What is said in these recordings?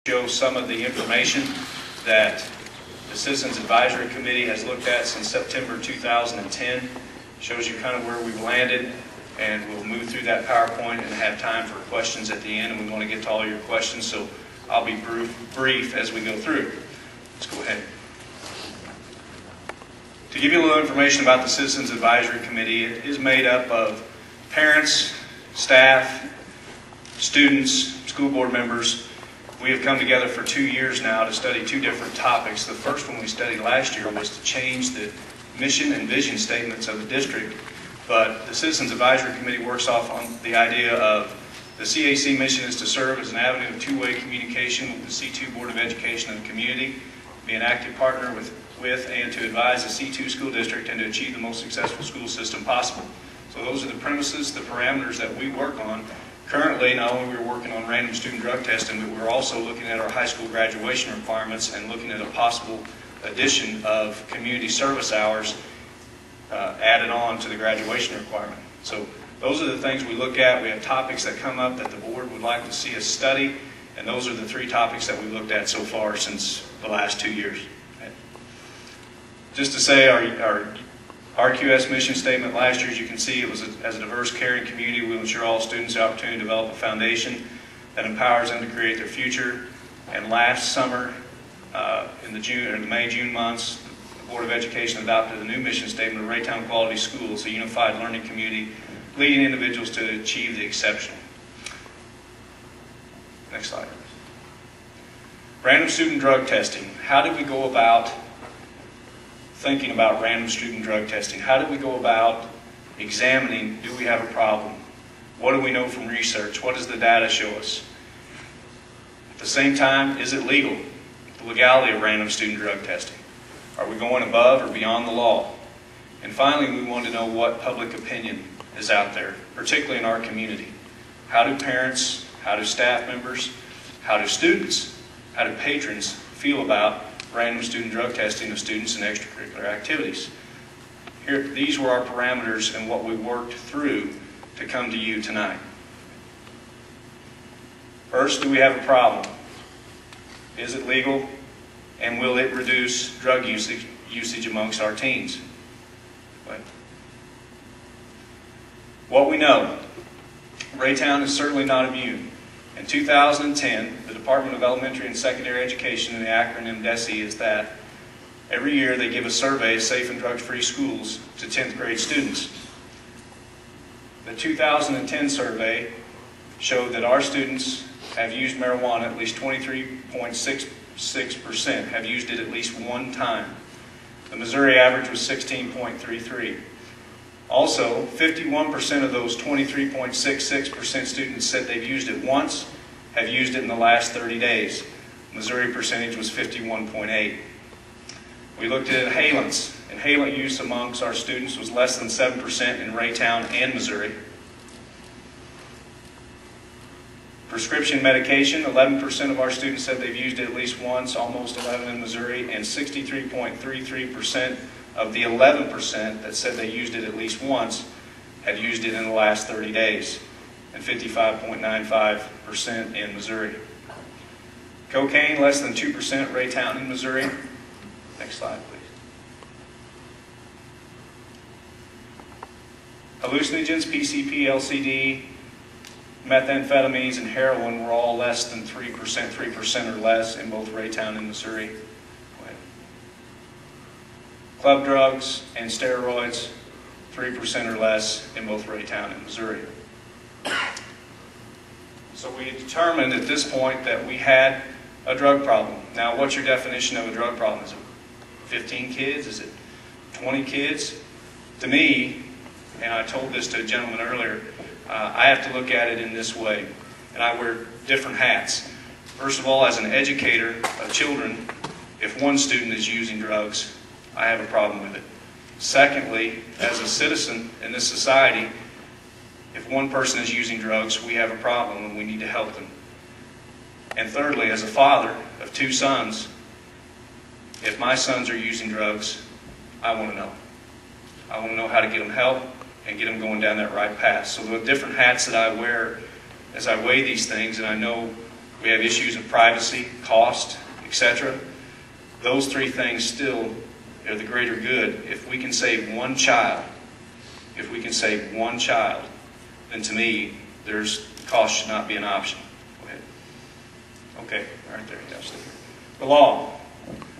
Show some of the information that the Citizens Advisory Committee has looked at since September 2010. Shows you kind of where we've landed, and we'll move through that PowerPoint and have time for questions at the end, and we want to get to all your questions, so I'll be brief as we go through. Let's go ahead. To give you a little information about the Citizens Advisory Committee, it is made up of parents, staff, students, school board members. We have come together for 2 years now to study two different topics. The first one we studied last year was to change the mission and vision statements of the district, but the Citizens Advisory Committee works off on the idea of the CAC mission is to serve as an avenue of two-way communication with the C2 Board of Education and the community, be an active partner with and to advise the C2 school district and to achieve the most successful school system possible. So those are the premises, the parameters that we work on. Currently, not only are we working on random student drug testing, but we're also looking at our high school graduation requirements and looking at a possible addition of community service hours added on to the graduation requirement. So those are the things we look at. We have topics that come up that the board would like to see us study, and those are the three topics that we've looked at so far since the last 2 years. Okay. Just to say, our RQS mission statement last year, as you can see, it was as a diverse, caring community, we will ensure all students the opportunity to develop a foundation that empowers them to create their future. And last summer, in the May-June months, the Board of Education adopted a new mission statement of Raytown Quality Schools, a unified learning community, leading individuals to achieve the exceptional. Next slide. Random student drug testing. How did we go about thinking about random student drug testing? How did we go about examining, do we have a problem? What do we know from research? What does the data show us? At the same time, is it legal? The legality of random student drug testing. Are we going above or beyond the law? And finally, we want to know what public opinion is out there, particularly in our community. How do parents, how do staff members, how do students, how do patrons feel about random student drug testing of students and extracurricular activities? These were our parameters and what we worked through to come to you tonight. First, do we have a problem? Is it legal? And will it reduce drug usage amongst our teens? What we know, Raytown is certainly not immune. In 2010, the Department of Elementary and Secondary Education, and the acronym DESE, is that every year they give a survey of safe and drug-free schools to 10th grade students. The 2010 survey showed that our students have used marijuana, at least 23.66% have used it at least one time. The Missouri average was 16.33. Also, 51% of those 23.66% students said they've used it once, have used it in the last 30 days. Missouri percentage was 51.8. We looked at inhalants. Inhalant use amongst our students was less than 7% in Raytown and Missouri. Prescription medication, 11% of our students said they've used it at least once, almost 11 in Missouri, and 63.33% of the 11% that said they used it at least once had used it in the last 30 days, and 55.95% in Missouri. Cocaine, less than 2% Raytown in Missouri. Next slide, please. Hallucinogens, PCP, LCD, methamphetamines, and heroin were all less than 3% or less in both Raytown and Missouri. Club drugs and steroids, 3% or less in both Raytown and Missouri. So we determined at this point that we had a drug problem. Now, what's your definition of a drug problem? Is it 15 kids? Is it 20 kids? To me, and I told this to a gentleman earlier, I have to look at it in this way, and I wear different hats. First of all, as an educator of children, if one student is using drugs, I have a problem with it. Secondly, as a citizen in this society, if one person is using drugs, we have a problem and we need to help them. And thirdly, as a father of 2 sons, if my sons are using drugs, I want to know. I want to know how to get them help and get them going down that right path. So the different hats that I wear as I weigh these things, and I know We have issues of privacy, cost, etc. Those three things still are the greater good. If we can save one child, then to me, cost should not be an option. Go ahead. Okay, right there. The law.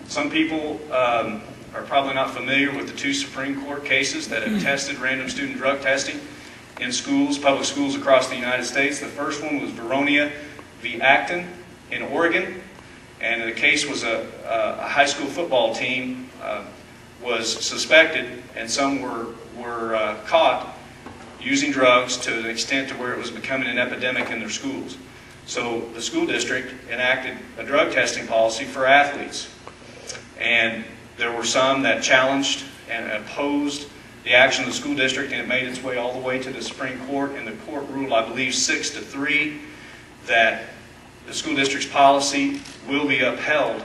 Some people are probably not familiar with the two Supreme Court cases that have tested random student drug testing in schools, public schools across the United States. The first one was Veronia v. Acton in Oregon, and the case was a high school football team was suspected, and some were caught using drugs to an extent to where it was becoming an epidemic in their schools. So the school district enacted a drug testing policy for athletes, and there were some that challenged and opposed the action of the school district, and it made its way all the way to the Supreme Court, and the court ruled, I believe, 6-3, that the school district's policy will be upheld,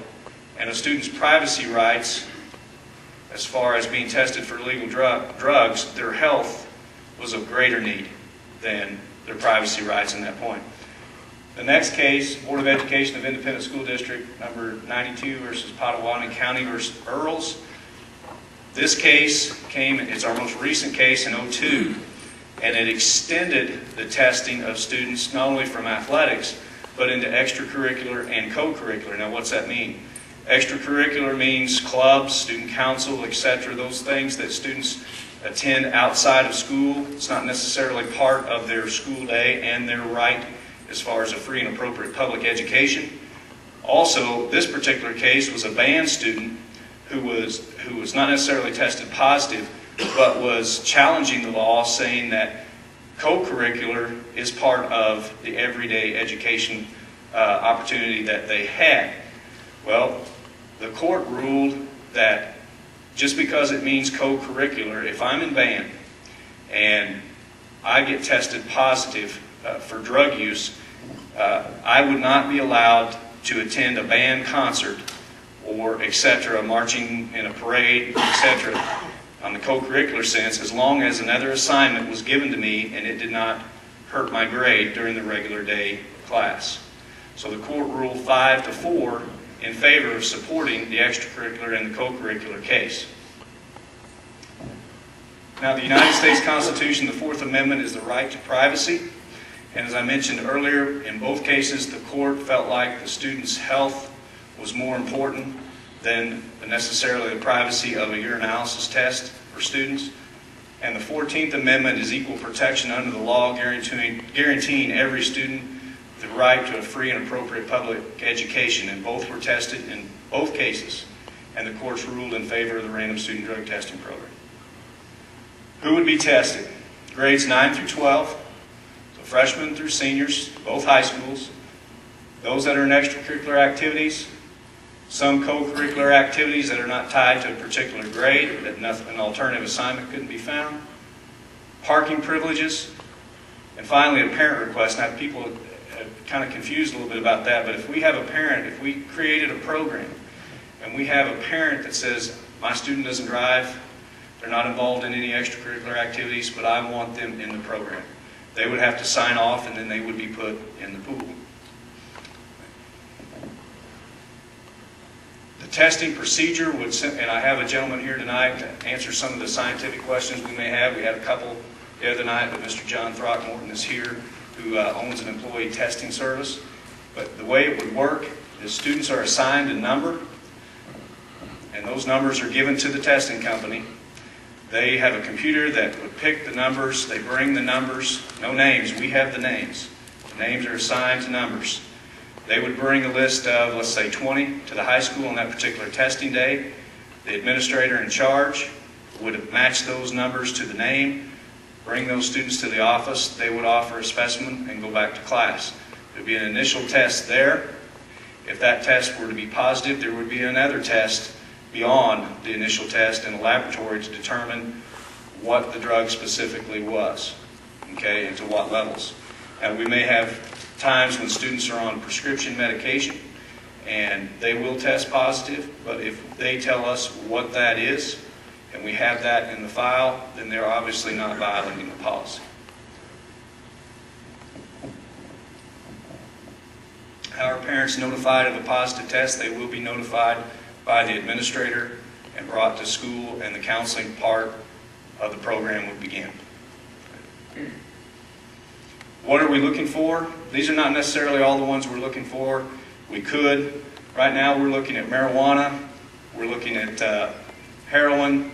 and a student's privacy rights, as far as being tested for illegal drugs, their health was of greater need than their privacy rights in that point. The next case, Board of Education of Independent School District number 92 versus Potawatomi County versus Earls. This case it's our most recent case in 2002, and it extended the testing of students not only from athletics, but into extracurricular and co-curricular. Now, what's that mean? Extracurricular means clubs, student council, etc., those things that students attend outside of school. It's not necessarily part of their school day and their right as far as a free and appropriate public education. Also, this particular case was a band student who was not necessarily tested positive, but was challenging the law, saying that co-curricular is part of the everyday education opportunity that they had. Well, the court ruled that just because it means co-curricular, if I'm in band and I get tested positive for drug use, I would not be allowed to attend a band concert or etc., marching in a parade, etc., on the co-curricular sense, as long as another assignment was given to me and it did not hurt my grade during the regular day class. So the court ruled 5-4 in favor of supporting the extracurricular and the co-curricular case. Now, the United States Constitution, the Fourth Amendment, is the right to privacy. And as I mentioned earlier, in both cases, the court felt like the student's health was more important than necessarily the privacy of a urinalysis test for students. And the 14th Amendment is equal protection under the law, guaranteeing every student the right to a free and appropriate public education. And both were tested in both cases, and the courts ruled in favor of the random student drug testing program. Who would be tested? Grades 9 through 12, so freshmen through seniors, both high schools. Those that are in extracurricular activities, some co-curricular activities that are not tied to a particular grade, that an alternative assignment couldn't be found. Parking privileges. And finally, a parent request. Now, people are kind of confused a little bit about that, but if we have a parent, if we created a program, and we have a parent that says, my student doesn't drive, they're not involved in any extracurricular activities, but I want them in the program, they would have to sign off, and then they would be put in the pool. The testing procedure would, and I have a gentleman here tonight to answer some of the scientific questions we may have. We had a couple the other night, but Mr. John Throckmorton is here, who owns an employee testing service. But the way it would work is students are assigned a number, and those numbers are given to the testing company. They have a computer that would pick the numbers. They bring the numbers, no names, we have the names. The names are assigned to numbers. They would bring a list of, let's say, 20 to the high school on that particular testing day. The administrator in charge would match those numbers to the name, bring those students to the office. They would offer a specimen and go back to class. There would be an initial test there. If that test were to be positive, there would be another test beyond the initial test in a laboratory to determine what the drug specifically was, okay, and to what levels. Now, we may have times when students are on prescription medication and they will test positive, but if they tell us what that is and we have that in the file, then they're obviously not violating the policy. How are parents notified of a positive test? They will be notified by the administrator and brought to school, and the counseling part of the program would begin. What are we looking for? These are not necessarily all the ones we're looking for. We could. Right now we're looking at marijuana, we're looking at heroin,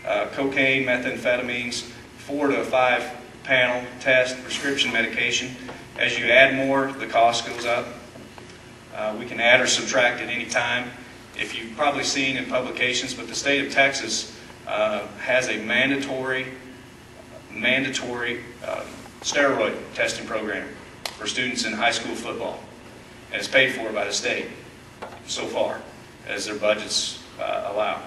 cocaine, methamphetamines, 4 to 5 panel test, prescription medication. As you add more, the cost goes up. We can add or subtract at any time. If you've probably seen in publications, but the state of Texas has a mandatory steroid testing program for students in high school football. And it's paid for by the state so far, as their budgets allow.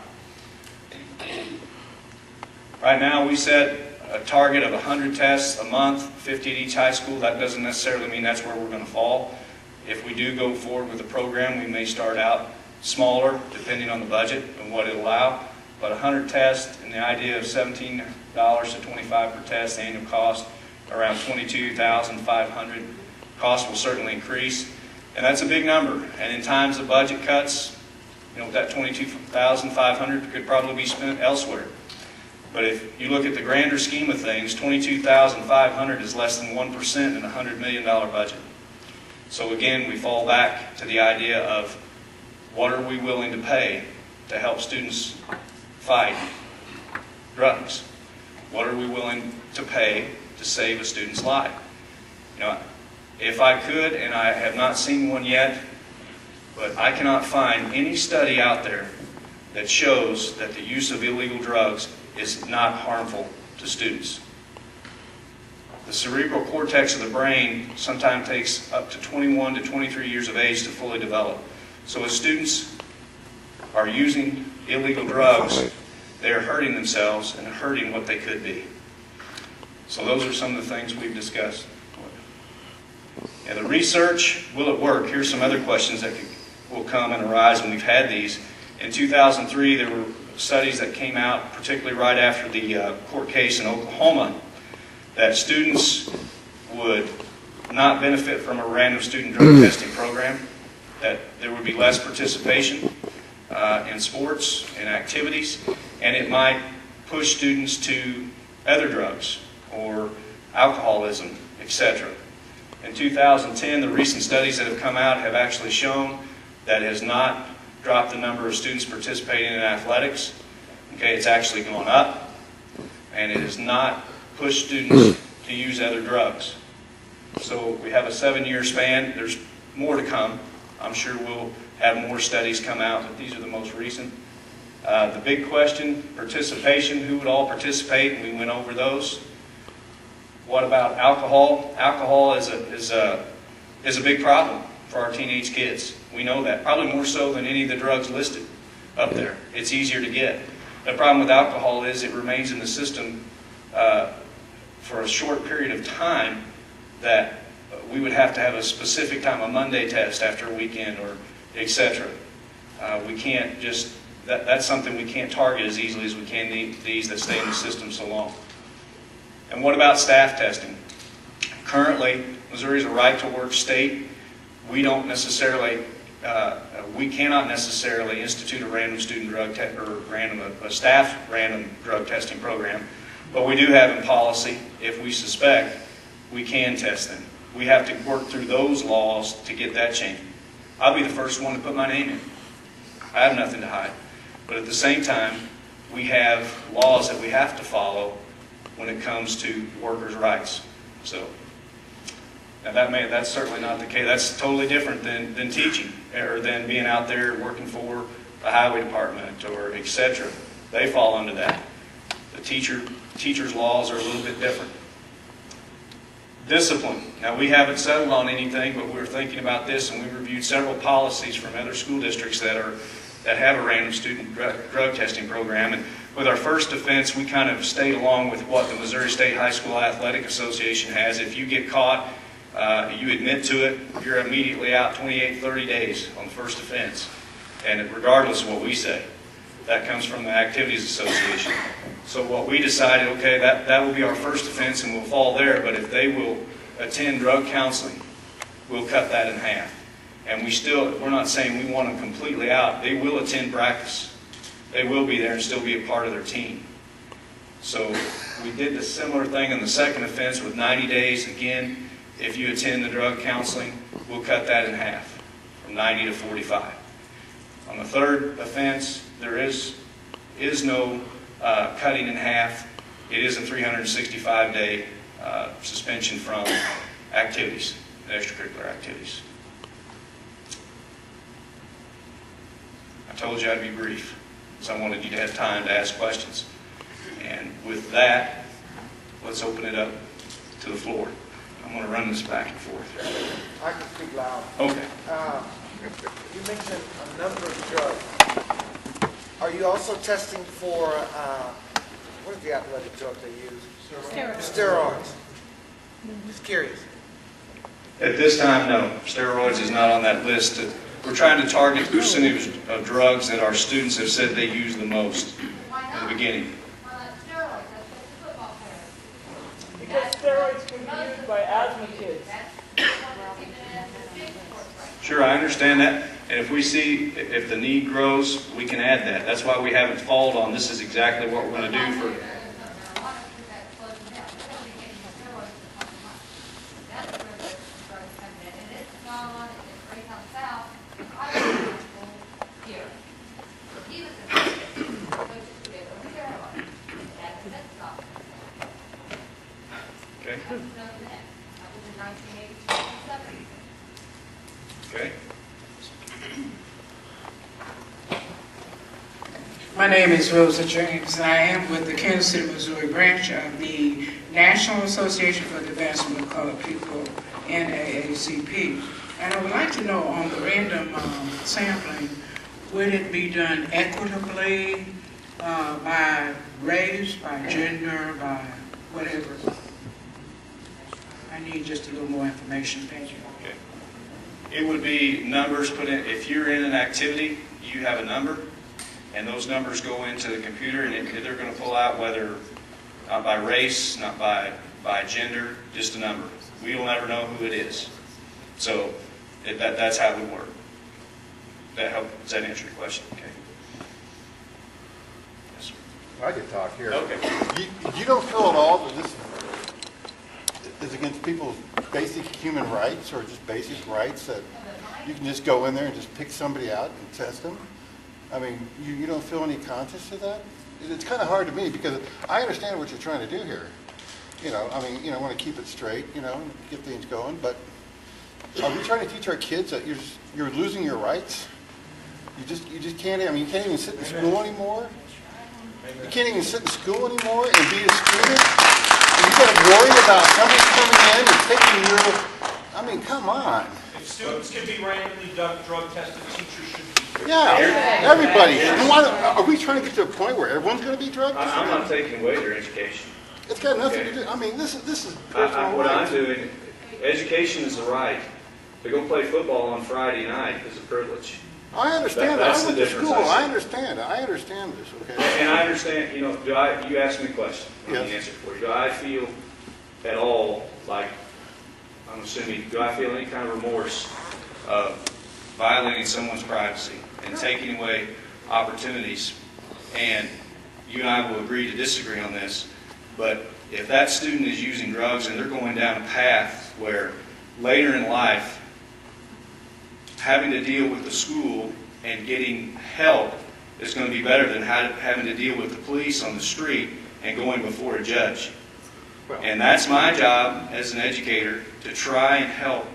Right now we set a target of 100 tests a month, 50 at each high school. That doesn't necessarily mean that's where we're going to fall. If we do go forward with the program, we may start out smaller, depending on the budget and what it'll allow. But 100 tests, and the idea of $17 to $25 per test, annual cost around $22,500. Cost will certainly increase, and that's a big number. And in times of budget cuts, that $22,500 could probably be spent elsewhere. But if you look at the grander scheme of things, $22,500 is less than 1% in a $100 million budget. So again, we fall back to the idea of what are we willing to pay to help students fight drugs? What are we willing to pay to save a student's life? If I could, and I have not seen one yet, but I cannot find any study out there that shows that the use of illegal drugs is not harmful to students. The cerebral cortex of the brain sometimes takes up to 21 to 23 years of age to fully develop. So as students are using illegal drugs, they're hurting themselves and hurting what they could be. So those are some of the things we've discussed. And the research, will it work? Here's some other questions that will come and arise, and we've had these. In 2003, there were studies that came out, particularly right after the court case in Oklahoma, that students would not benefit from a random student drug testing program, that there would be less participation in sports and activities, and it might push students to other drugs or alcoholism, etc. In 2010, the recent studies that have come out have actually shown that it has not dropped the number of students participating in athletics. Okay, it's actually gone up, and it has not pushed students to use other drugs. So we have a 7-year span. There's more to come. I'm sure we'll have more studies come out, but these are the most recent. The big question, participation, who would all participate, and we went over those. What about alcohol? Alcohol is a big problem for our teenage kids. We know that, probably more so than any of the drugs listed up there. It's easier to get. The problem with alcohol is it remains in the system for a short period of time, that we would have to have a specific time, a Monday test after a weekend, or etc. We can't just, that's something we can't target as easily as we can these that stay in the system so long. And what about staff testing? Currently, Missouri is a right-to-work state. We don't necessarily, we cannot necessarily institute a random student drug test or a staff random drug testing program, but we do have in policy, if we suspect, we can test them. We have to work through those laws to get that changed. I'll be the first one to put my name in. I have nothing to hide. But at the same time, we have laws that we have to follow when it comes to workers' rights. So, now that's certainly not the case. That's totally different than teaching, or than being out there working for the highway department, or etc. They fall under that. The teacher's laws are a little bit different. Discipline. Now, we haven't settled on anything, but we were thinking about this, and we reviewed several policies from other school districts that have a random student drug testing program. And with our first offense, we kind of stayed along with what the Missouri State High School Athletic Association has. If you get caught, you admit to it, you're immediately out 28, 30 days on the first offense. And regardless of what we say, that comes from the Activities Association. So what we decided, okay, that will be our first offense and we'll fall there, but if they will attend drug counseling, we'll cut that in half. And we're not saying we want them completely out. They will attend practice. They will be there and still be a part of their team. So we did the similar thing in the second offense with 90 days. Again, if you attend the drug counseling, we'll cut that in half, from 90 to 45. On the third offense, there is no cutting in half. It is a 365-day suspension from activities, extracurricular activities. I told you I'd be brief, so I wanted you to have time to ask questions. And with that, let's open it up to the floor. I'm going to run this back and forth. I can speak loud. Okay. You mentioned a number of drugs. Are you also testing for, what is the athletic drug they use? Steroids. Just curious. At this time, no. Steroids is not on that list. We're trying to target the percentage of drugs that our students have said they use the most in the beginning. Because steroids can be used by asthma kids. Sure, I understand that. And if we see, if the need grows, we can add that. That's why we haven't followed on this is exactly what we're going to do for. Okay. Okay. My name is Rosa James, and I am with the Kansas City, Missouri branch of the National Association for the Advancement of Colored People, NAACP. And I would like to know on the random sampling, would it be done equitably by race, by gender, by whatever? I need just a little more information. Thank you. Okay. It would be numbers put in. If you're in an activity, you have a number, and those numbers go into the computer, and they're going to pull out whether, not by race, not by gender, just a number. We will never know who it is. So that's how it would work. Does that answer your question? Okay. Yes, sir. I could talk here. Okay. You don't feel at all that this is against people's basic human rights or just basic rights that you can just go in there and just pick somebody out and test them? I mean, you don't feel any conscience to that? It's kind of hard to me because I understand what you're trying to do here. I want to keep it straight, and get things going, but are we trying to teach our kids that you're losing your rights? You just can't, you can't even sit in school anymore? You can't even sit in school anymore and be a student? And you got to worry about somebody coming in and taking your, come on. If students can be randomly drug tested, teachers should be. Yeah, everybody. Are we trying to get to a point where everyone's going to be drug tested? I'm not taking away their education. It's got nothing to do. This is personal What I'm rights. doing, education is a right. To go play football on Friday night is a privilege. I understand that. That's I went the to difference school. I see. I understand. I understand this. Okay. And I understand, you asked me a question. I'm going to Yes. answer for you. Do I feel at all like, I'm assuming, do I feel any kind of remorse of violating someone's privacy and taking away opportunities? And you and I will agree to disagree on this, but if that student is using drugs and they're going down a path where later in life, having to deal with the school and getting help is going to be better than having to deal with the police on the street and going before a judge. And that's my job as an educator, to try and help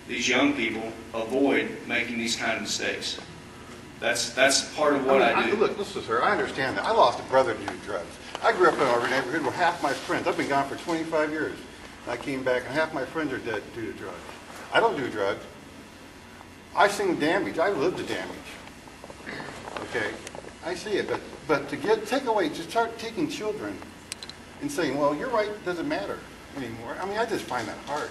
these young people avoid making these kind of mistakes. That's part of what I do. Look, listen, sir. I understand that. I lost a brother due to drugs. I grew up in our neighborhood where half my friends, I've been gone for 25 years. I came back and half my friends are dead due to drugs. I don't do drugs. I seen damage. I lived the damage. Okay, I see it. But to take away, to start taking children and saying, well, your right doesn't matter anymore. I just find that hard.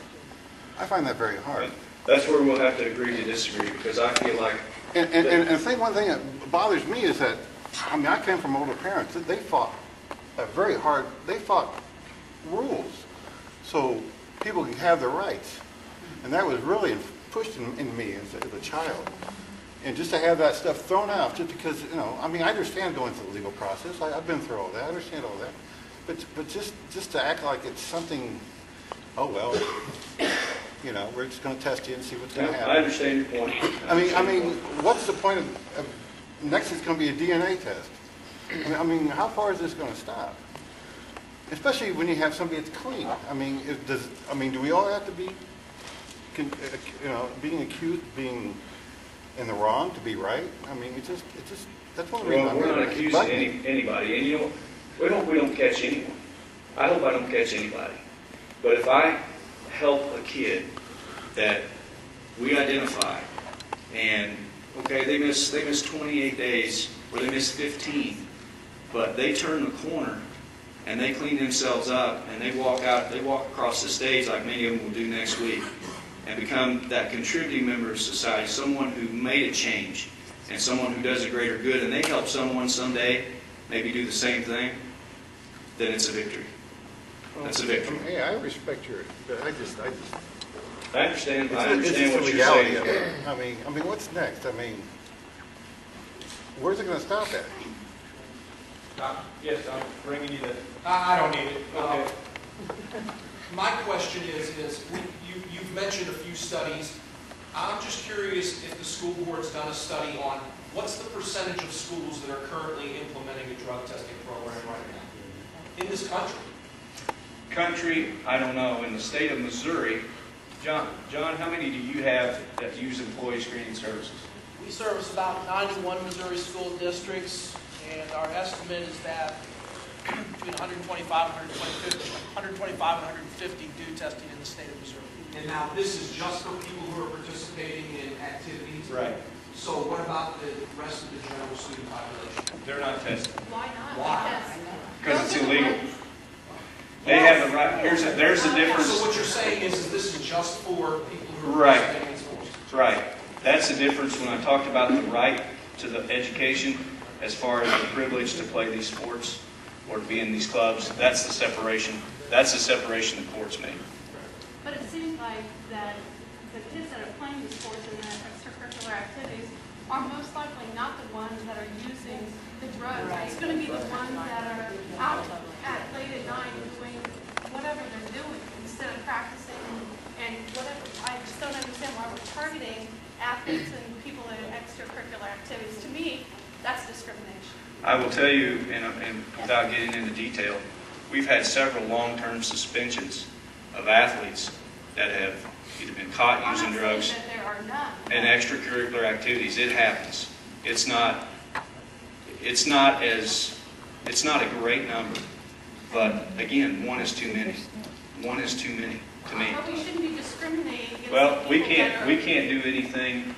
I find that very hard. That's where we'll have to agree to disagree, because I feel like... And I think one thing that bothers me is that, I came from older parents. They fought very hard. They fought rules so people could have their rights. And that was really pushed in me as a child. And just to have that stuff thrown out just because, you know, I mean, I understand going through the legal process. I've been through all that. I understand all that. But just to act like it's something, oh, well, you know, we're just going to test you and see what's going to happen. I understand your point. I mean, what's the point of next is going to be a DNA test? I mean, how far is this going to stop? Especially when you have somebody that's clean. I mean, do we all have to be, you know, being accused, being in the wrong to be right? I mean, it's just that's one reason. Well, we're not accusing anybody, and you know, we hope we don't catch anyone. I hope I don't catch anybody. But if I help a kid that we identify, and okay, they miss 28 days, or they miss 15, but they turn the corner and they clean themselves up and they walk across the stage like many of them will do next week, and become that contributing member of society, someone who made a change and someone who does a greater good, and they help someone someday maybe do the same thing, then it's a victory. That's a victory. Yeah, I respect your, but I understand it's what just you're the legality saying. of it. I mean, what's next? I mean, where's it going to stop at? Yes, I'm bringing you the, I don't need it. Okay. My question is you've mentioned a few studies. I'm just curious if the school board's done a study on what's the percentage of schools that are currently implementing a drug testing program right now in this country? Country, I don't know. In the state of Missouri, John, how many do you have that use employee screening services? We service about 91 Missouri school districts, and our estimate is that between 125 and 150 do testing in the state of Missouri. And now this is just for people who are participating in activities? Right. So what about the rest of the general student population? They're not tested. Why not? Why? Because it's illegal. They have the right. There's the difference. So what you're saying is this is just for people who are Right. participating in sports? Right. That's the difference when I talked about the right to the education as far as the privilege to play these sports or to be in these clubs. That's the separation. That's the separation the courts made. But it seems like that the kids that are playing the sports and the extracurricular activities are most likely not the ones that are using the drugs. It's going to be the ones that are out at late at night doing whatever they're doing instead of practicing and whatever. I just don't understand why we're targeting athletes and people in extracurricular activities. To me, that's discrimination. I will tell you, and without getting into detail, we've had several long-term suspensions of athletes that have either been caught using I'm not drugs saying that there are none. and extracurricular activities. It happens. It's not a great number, but again, one is too many. One is too many to me. But we shouldn't be discriminating against Well, the we people can't that are- we can't do anything.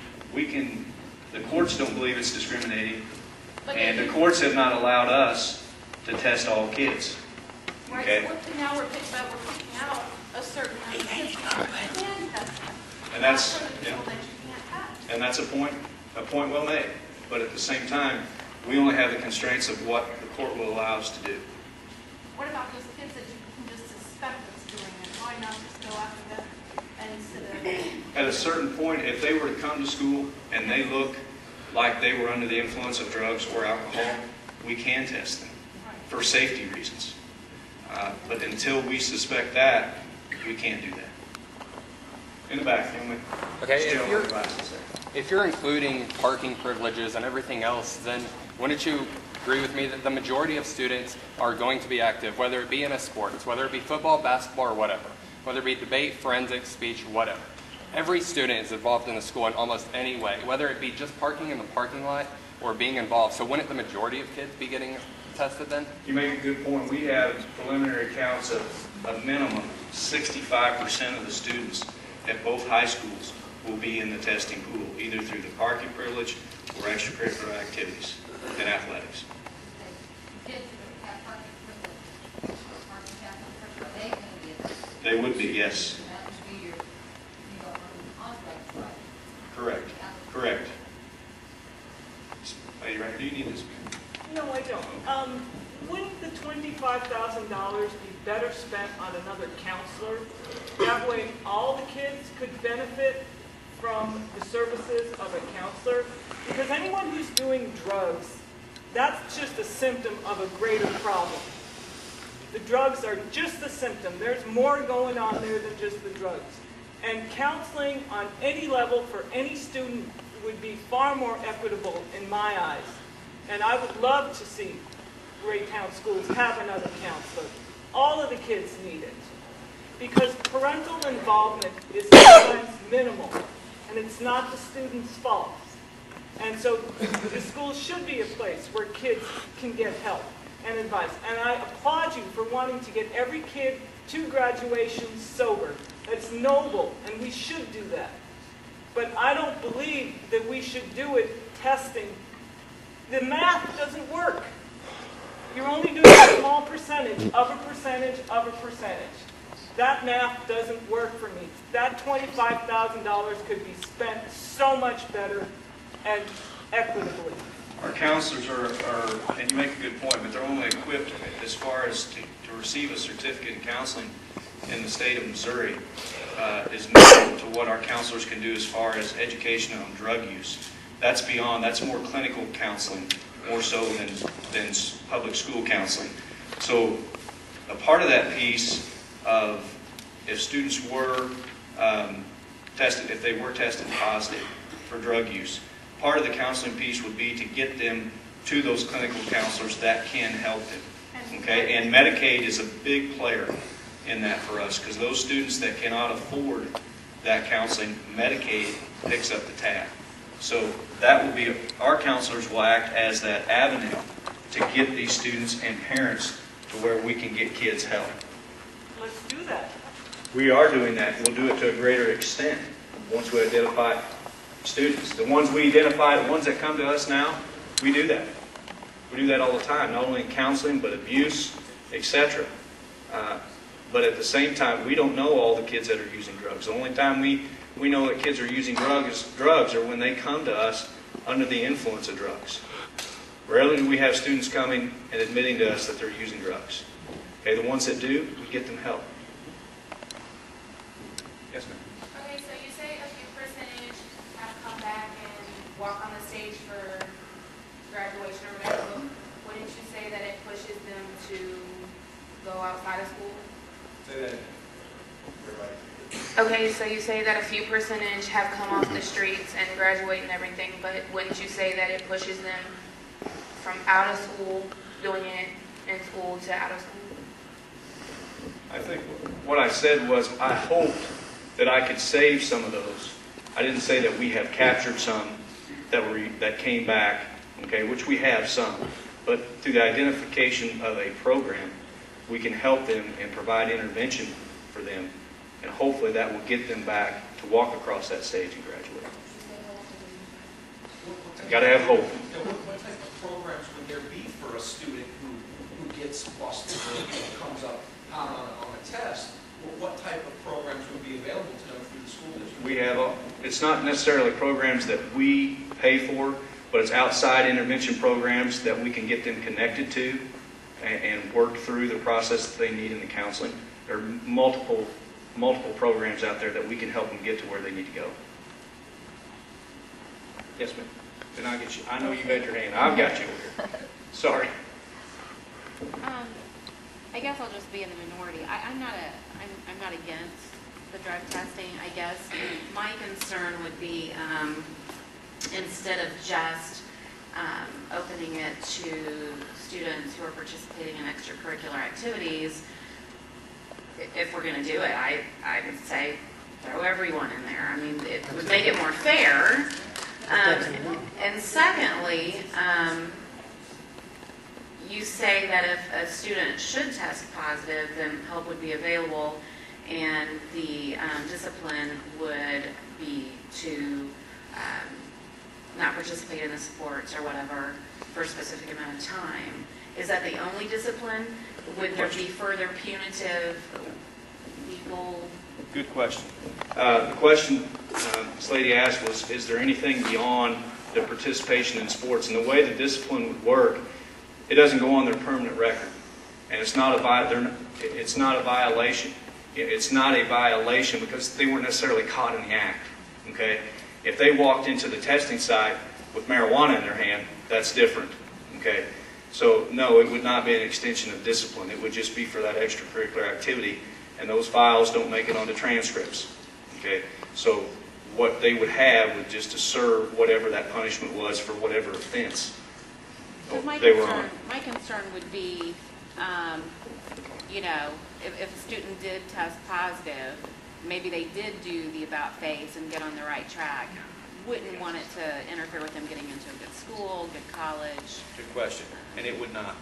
The courts don't believe it's discriminating, But and the if- courts have not allowed us to test all kids. Right, Okay? so now we're picking out a certain amount of kids that you can test them. And that's, Not for the yeah. people that you can't test. And that's a point well made. But at the same time, we only have the constraints of what the court will allow us to do. What about those kids that you can just suspect that's doing it? Why not just go after them instead of... At a certain point, if they were to come to school and they look like they were under the influence of drugs or alcohol, we can test them for safety reasons. But until we suspect that, we can't do that. In the back, young man. Okay, Still with glasses there. if you're including parking privileges and everything else, then wouldn't you agree with me that the majority of students are going to be active, whether it be in a sport, whether it be football, basketball, or whatever, whether it be debate, forensics, speech, whatever. Every student is involved in the school in almost any way, whether it be just parking in the parking lot or being involved. So wouldn't the majority of kids be getting tested then? You make a good point. We have preliminary counts of a minimum 65% of the students at both high schools will be in the testing pool, either through the parking privilege or extracurricular activities and athletics. Kids that have parking privilege, parking capital, are they going to be in this? They would be, yes. That would be your, contract, right? Correct. Correct. Are you ready? Do you need this? No, I don't. Wouldn't the $25,000 be better spent on another counselor? That way, all the kids could benefit from the services of a counselor, because anyone who's doing drugs, that's just a symptom of a greater problem. The drugs are just the symptom. There's more going on there than just the drugs. And counseling on any level for any student would be far more equitable in my eyes. And I would love to see Raytown schools have another counselor. All of the kids need it. Because parental involvement is sometimes minimal, and it's not the student's fault. And so the school should be a place where kids can get help and advice. And I applaud you for wanting to get every kid to graduation sober. That's noble, and we should do that. But I don't believe that we should do it testing. The math doesn't work. You're only doing a small percentage of a percentage of a percentage. That math doesn't work for me. That $25,000 could be spent so much better and equitably. Our counselors are, and you make a good point, but they're only equipped as far as to receive a certificate in counseling in the state of Missouri is minimal to what our counselors can do as far as education on drug use. That's beyond, that's more clinical counseling, more so than public school counseling. So a part of that piece of if students were tested, if they were tested positive for drug use, part of the counseling piece would be to get them to those clinical counselors that can help them. Okay, and Medicaid is a big player in that for us, because those students that cannot afford that counseling, Medicaid picks up the tab. So that will be, our counselors will act as that avenue to get these students and parents to where we can get kids help. Let's do that. We are doing that. We'll do it to a greater extent once we identify students. The ones we identify, the ones that come to us now, we do that. We do that all the time, not only in counseling, but abuse, etc. But at the same time, we don't know all the kids that are using drugs. The only time we know that kids are using drugs are when they come to us under the influence of drugs. Rarely do we have students coming and admitting to us that they're using drugs. Okay, the ones that do, we get them help. Yes, ma'am. Okay, so you say a few percentage have come back and walk on the stage for graduation or whatever. Wouldn't you say that it pushes them to go outside of school? Say that. Okay, so you say that a few percentage have come off the streets and graduate and everything, but wouldn't you say that it pushes them from out of school, doing it in school, to out of school? I think what I said was I hoped that I could save some of those. I didn't say that we have captured some that came back, okay, which we have some. But through the identification of a program, we can help them and provide intervention for them. And hopefully that will get them back to walk across that stage and graduate. Got to have hope. What type of programs would there be for a student who gets busted or comes up on a test? What type of programs would be available to them through the school district? We have, it's not necessarily programs that we pay for, but it's outside intervention programs that we can get them connected to and work through the process that they need in the counseling. There are multiple programs out there that we can help them get to where they need to go. Yes, ma'am. Then I'll get you. I know you had your hand. I've got you over here. Sorry. I guess I'll just be in the minority. I'm not against the drug testing. I guess my concern would be instead of just opening it to students who are participating in extracurricular activities, if we're going to do it, I would say throw everyone in there. I mean, it would make it more fair. And secondly, you say that if a student should test positive, then help would be available, and the discipline would be to not participate in the sports or whatever for a specific amount of time. Is that the only discipline? Would there be further punitive legal? Good question. The question this lady asked was, is there anything beyond the participation in sports? And the way the discipline would work, it doesn't go on their permanent record. And it's not a violation. It's not a violation because they weren't necessarily caught in the act. Okay? If they walked into the testing site with marijuana in their hand, that's different. Okay? So no, it would not be an extension of discipline. It would just be for that extracurricular activity, and those files don't make it onto transcripts. Okay? So what they would have would just to serve whatever that punishment was for whatever offense they were on. My concern would be, you know, if a student did test positive, maybe they did do the about face and get on the right track. Wouldn't want it to interfere with them getting into a good school, good college. Good question. And it would not.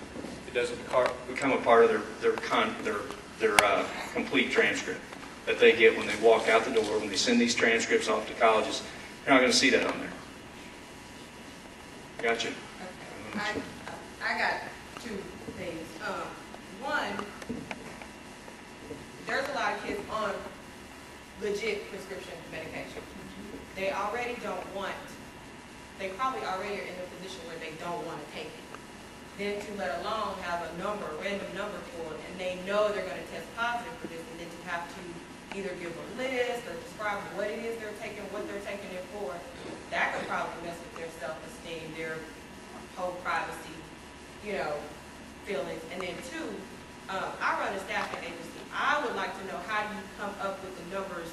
It doesn't become a part of their complete transcript that they get when they walk out the door. When they send these transcripts off to colleges, you're not going to see that on there. Gotcha. I got two things. One, there's a lot of kids on legit prescription medication. They already don't want, they probably already are in a position where they don't want to take it. Then to let alone have a random number for it, and they know they're going to test positive for this, and then to have to either give a list or describe what it is they're taking, what they're taking it for, that could probably mess with their self-esteem, their whole privacy, you know, feelings. And then two, I run a staffing agency. I would like to know, how do you come up with the numbers,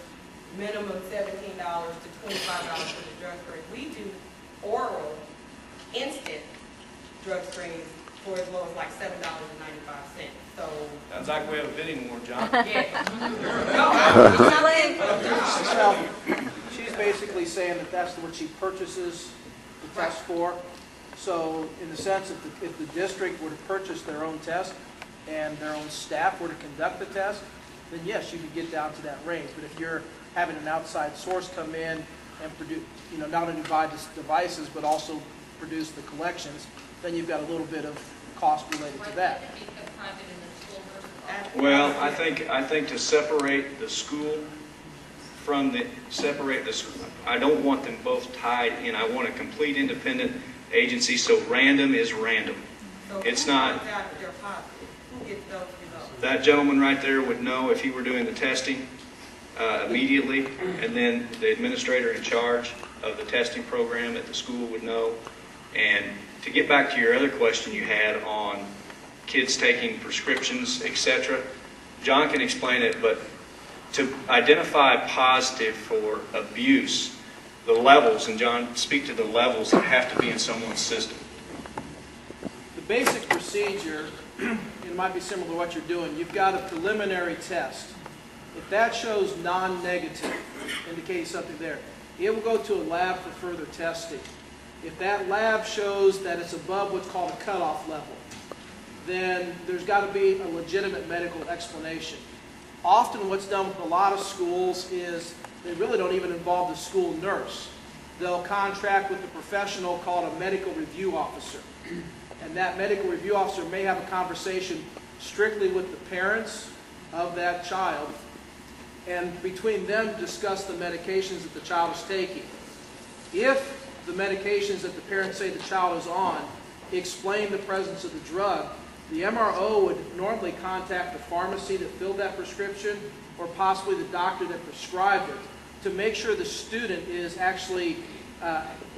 minimum $17 to $25 for the drug screen? We do oral, instant drug screens for as low as like $7.95. So Sounds like we have a bidding war, John. yeah. Well, she's basically saying that that's what she purchases the test for. So in the sense, if the district were to purchase their own test and their own staff were to conduct the test, then yes, you could get down to that range. But if you're having an outside source come in and produce, you know, not only buy the devices but also produce the collections, then you've got a little bit of cost related to that. Well, I think to separate the school from the I don't want them both tied in. I want a complete independent agency. So random is random. So it's not. Who gets those results? That gentleman right there would know if he were doing the testing immediately, and then the administrator in charge of the testing program at the school would know. And to get back to your other question you had on kids taking prescriptions, etc., John can explain it, but to identify positive for abuse, the levels, and John, speak to the levels that have to be in someone's system. The basic procedure, it might be similar to what you're doing. You've got a preliminary test. If that shows non-negative, indicating something there, it will go to a lab for further testing. If that lab shows that it's above what's called a cutoff level, then there's got to be a legitimate medical explanation. Often what's done with a lot of schools is they really don't even involve the school nurse. They'll contract with a professional called a medical review officer. And that medical review officer may have a conversation strictly with the parents of that child, and between them discuss the medications that the child is taking. If the medications that the parents say the child is on explain the presence of the drug, the MRO would normally contact the pharmacy that filled that prescription, or possibly the doctor that prescribed it, to make sure the student is actually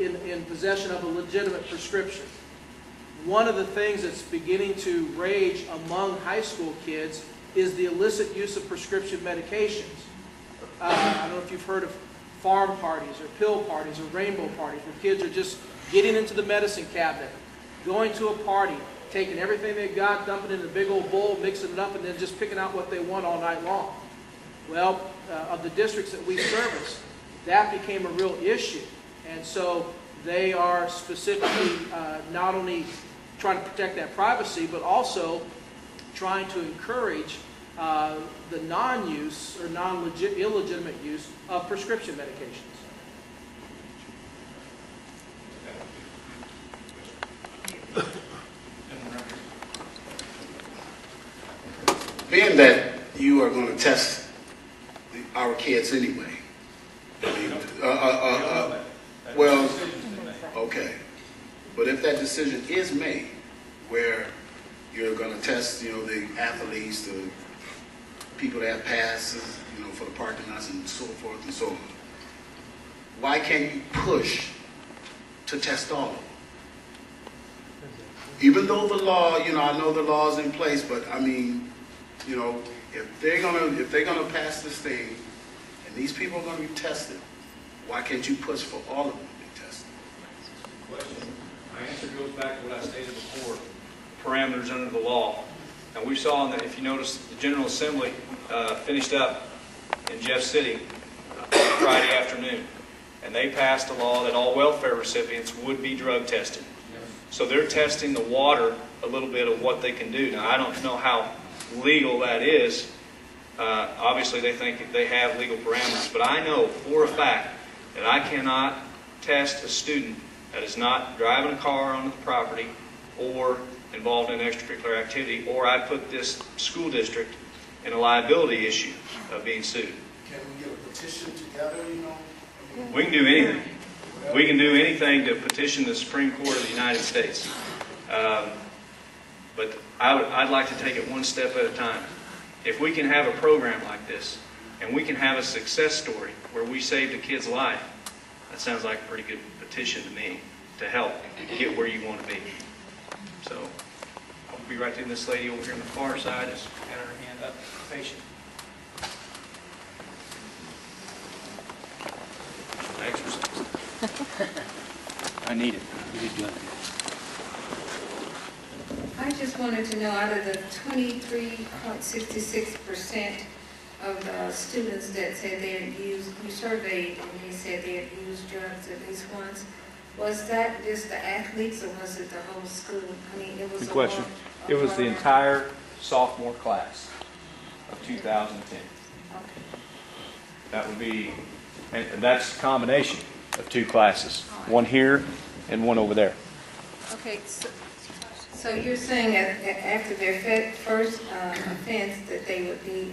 in possession of a legitimate prescription. One of the things that's beginning to rage among high school kids is the illicit use of prescription medications. I don't know if you've heard of farm parties or pill parties or rainbow parties, where kids are just getting into the medicine cabinet, going to a party, taking everything they got, dumping it in a big old bowl, mixing it up, and then just picking out what they want all night long. Well, of the districts that we service, that became a real issue. And so they are specifically not only trying to protect that privacy, but also trying to encourage the non-use or illegitimate use of prescription medications. Being that you are going to test our kids anyway, well, okay, but if that decision is made where you're going to test, the athletes, the people that have passes, for the parking lots and so forth and so on, why can't you push to test all of them? Even though the law, I know the law is in place, but I mean, if they're gonna pass this thing, and these people are gonna be tested, why can't you push for all of them to be tested? Question. My answer goes back to what I stated before, parameters under the law. And we saw, if you notice, the General Assembly finished up in Jeff City Friday afternoon. And they passed a law that all welfare recipients would be drug tested. So they're testing the water a little bit of what they can do. Now, I don't know how legal that is. Obviously, they think that they have legal parameters. But I know for a fact that I cannot test a student that is not driving a car onto the property or involved in extracurricular activity, or I put this school district in a liability issue of being sued. Can we get a petition together, We can do anything. We can do anything to petition the Supreme Court of the United States. But I'd like to take it one step at a time. If we can have a program like this, and we can have a success story where we saved a kid's life, that sounds like a pretty good petition to me to help get where you want to be. So I'll be right there. This lady over here on the far side has got her hand up. Patient. Exercise. I need it. I just wanted to know, out of the 23.66% of the students that said they had used, you surveyed and they said they had used drugs at least once, was that just the athletes or was it the whole school? I mean, it was Good question. It was the entire sophomore class of 2010. Okay. That would be, and that's a combination of two classes, one here and one over there. Okay, so you're saying that after their first offense that they would be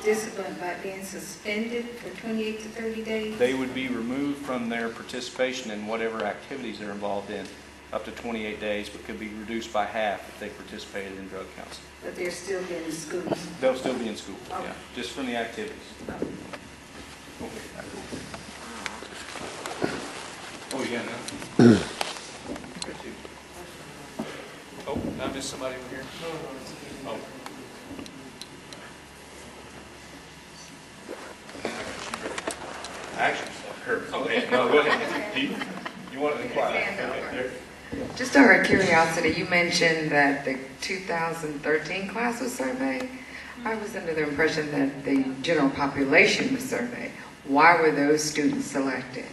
disciplined by being suspended for 28 to 30 days? They would be removed from their participation in whatever activities they're involved in up to 28 days, but could be reduced by half if they participated in drug counseling. But they're still in school? They'll still be in school, Okay. yeah, just from the activities. Oh, yeah, no. Oh, did I miss somebody over here? Oh. Action, Kurt. Oh, yeah, no, go ahead. You want to inquire? Just out of curiosity, you mentioned that the 2013 class was surveyed. I was under the impression that the general population was surveyed. Why were those students selected?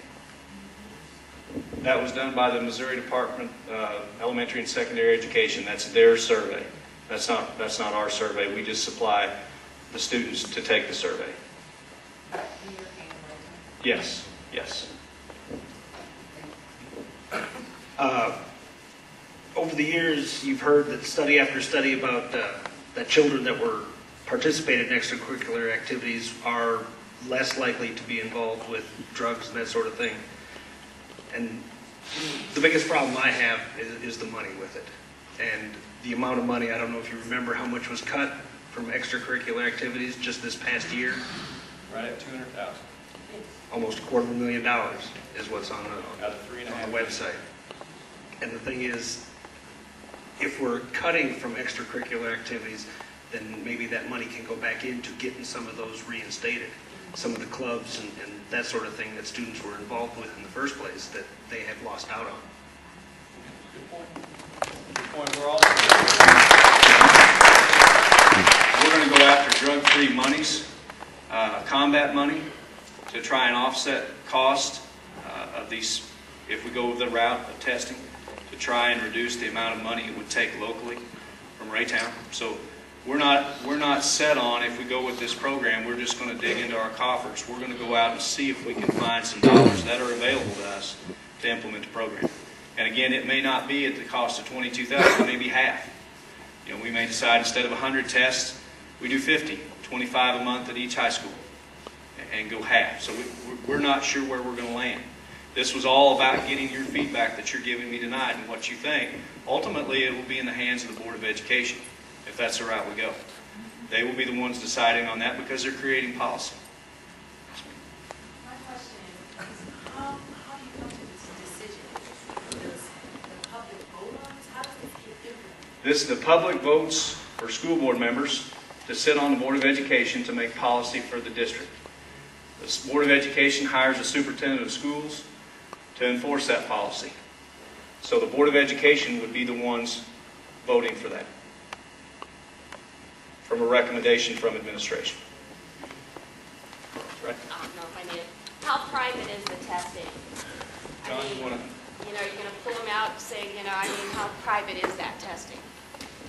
That was done by the Missouri Department of Elementary and Secondary Education. That's their survey. That's not our survey. We just supply the students to take the survey. Yes, yes. Over the years, you've heard that study after study about that children that were participated in extracurricular activities are less likely to be involved with drugs and that sort of thing. And the biggest problem I have is the money with it. And the amount of money, I don't know if you remember how much was cut from extracurricular activities just this past year. Right at $200,000. Almost $250,000 is what's on the website. And the thing is, if we're cutting from extracurricular activities, then maybe that money can go back into getting some of those reinstated. Some of the clubs and that sort of thing that students were involved with in the first place that they have lost out on. Good point. Good point. We're going to go after drug-free monies, combat money, to try and offset cost of these, if we go the route of testing, to try and reduce the amount of money it would take locally from Raytown. So we're not set on, if we go with this program, we're just going to dig into our coffers. We're going to go out and see if we can find some dollars that are available to us to implement the program. And again, it may not be at the cost of $22,000, it may be half. We may decide instead of 100 tests, we do 50, 25 a month at each high school, and go half. So we're not sure where we're going to land. This was all about getting your feedback that you're giving me tonight and what you think. Ultimately, it will be in the hands of the Board of Education, if that's the route we go. They will be the ones deciding on that because they're creating policy. My question is The public votes for school board members to sit on the Board of Education to make policy for the district. The Board of Education hires a superintendent of schools to enforce that policy. So the Board of Education would be the ones voting for that, from a recommendation from administration. Right? I don't know if I need it. How private is the testing? John, you want to? You're going to pull them out and say, how private is that testing?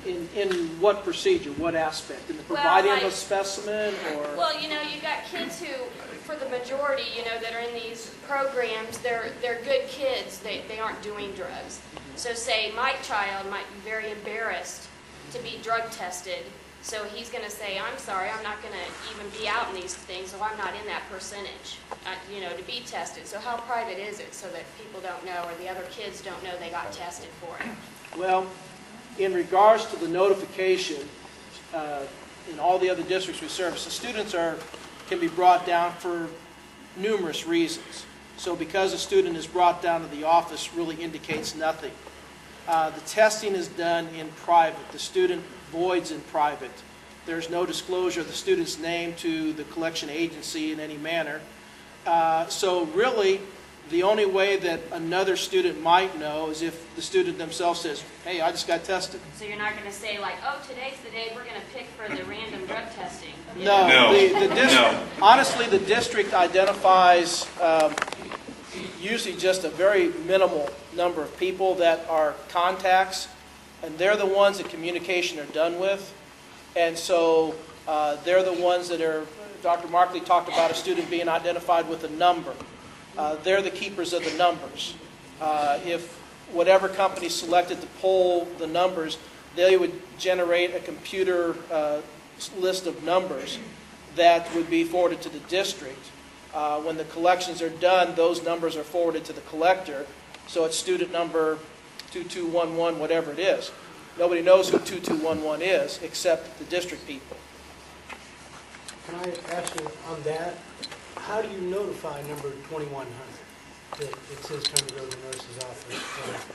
In what procedure, what aspect? In the providing of a specimen or? Well, you've got kids who, for the majority, that are in these programs, they're good kids. They aren't doing drugs. So say my child might be very embarrassed to be drug tested. So he's going to say, I'm sorry, I'm not going to even be out in these things, so I'm not in that percentage, to be tested. So how private is it so that people don't know or the other kids don't know they got tested for it? Well, in regards to the notification, in all the other districts we service, the students can be brought down for numerous reasons. So because a student is brought down to the office really indicates nothing. The testing is done in private. The student voids in private. There's no disclosure of the student's name to the collection agency in any manner. So really, the only way that another student might know is if the student themselves says, hey, I just got tested. So you're not going to say like, oh, today's the day we're going to pick for the random drug testing. No. No. Honestly, the district identifies usually just a very minimal number of people that are contacts, and they're the ones that communication are done with. And so they're the ones that are, Dr. Markley talked about a student being identified with a number. They're the keepers of the numbers. If whatever company selected to poll the numbers, they would generate a computer list of numbers that would be forwarded to the district. When the collections are done, those numbers are forwarded to the collector. So it's student number 2211, whatever it is. Nobody knows who 2211 is except the district people. Can I ask you on that? How do you notify number 2100 that it says come to go to the nurse's office?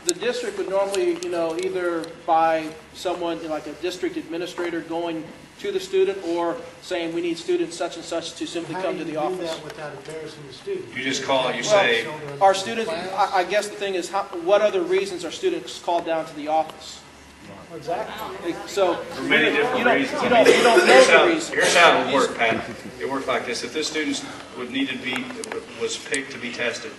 The district would normally, either by someone like a district administrator going to the student or saying we need student such and such to simply come to the office. How do you do that without embarrassing the student? You just call, you say. Our students, I guess the thing is, what other reasons are students called down to the office? Exactly. So For many different reasons. You don't know the reason. Here's how it would work, Pat. It worked like this. If this student was picked to be tested,